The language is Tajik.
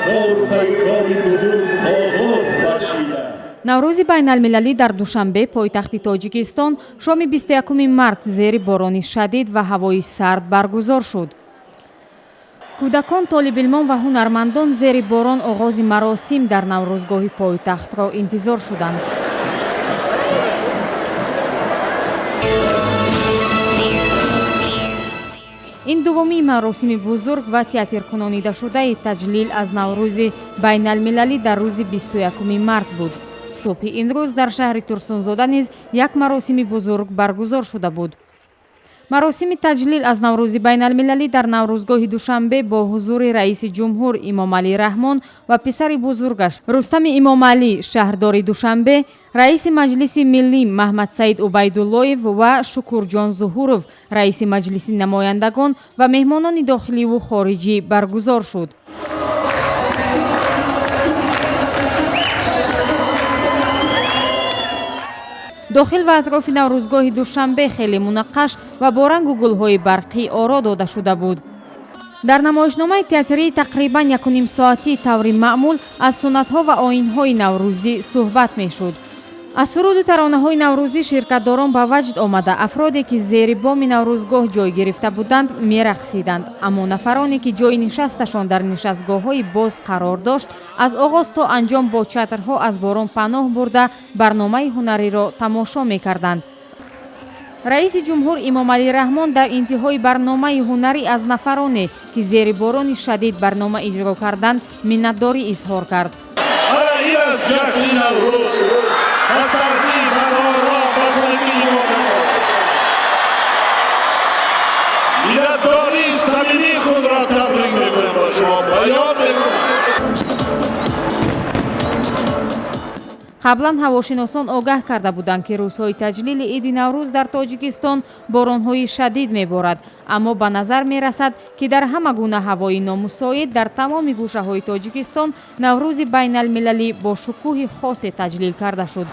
کار و پیکاری بزرگ آغاز بخشیدند. наврӯзи байналмилалӣ дар душанбе пойтахти тоҷикистон шоми 21 март зери борони шадид ва ҳавои сард баргузор шуд. кӯдакон, толибилмон ва ҳунармандон зери борон оғози маросим дар наврӯзгоҳи пойтахтро интизор шуданд. ин дуввумин маросими бузург ва театркунонидашудаи таҷлил аз наврӯзи байналмилалӣ дар рӯзи 21 март буд. субҳи ин рӯз дар шаҳри турсунзода низ як маросими бузург баргузор шуда буд. маросими таҷлил аз наврӯзи байналмилалӣ дар наврӯзгоҳи душанбе бо ҳузури раиси ҷумҳур Имомалӣ Раҳмон ва писари бузургаш Рустами Имомалӣ, шаҳрдори Душанбе, раиси Маҷлиси Миллӣ Маҳмадсаид Убайдуллоев ва Шукурҷон Зуҳуров, раиси Маҷлиси намояндагон ва меҳмонони дохиливу хориҷӣ баргузор шуд. дохил ва атрофи наврӯзгоҳи душанбе хеле мунаққаш ва бо рангу гулҳои барқӣ оро дода шуда буд. дар намоишномаи театрии тақрибан 1.5 соатии таври маъмул аз суннатҳо ва оинҳои наврӯзӣ суҳбат мешуд. аз суруду таронаҳои наврӯзӣ ширкатдорон ба ваҷд омада афроде ки зери боми наврӯзгоҳ ҷой гирифта буданд мерақсиданд, аммо нафароне ки ҷои нишасташон дар нишастгоҳҳои боз қарор дошт, аз оғоз то анҷом бо чатрҳо аз борон паноҳ бурда барномаи ҳунариро тамошо мекарданд. раиси ҷумҳур Имомалӣ Раҳмон дар интиҳои барномаи ҳунарӣ аз нафароне ки зери борони шадид барнома иҷро карданд миннатдорӣ изҳор кард. қаблан ҳавошиносон огаҳ карда буданд ки рӯзҳои таҷлили иди наврӯз дар тоҷикистон боронҳои шадид меборад, аммо ба назар мерасад ки дар ҳама гуна ҳавои номусоид дар тамоми гӯшаҳои тоҷикистон наврӯзи байналмилалӣ бо шукӯҳи хосе таҷлил карда шуд.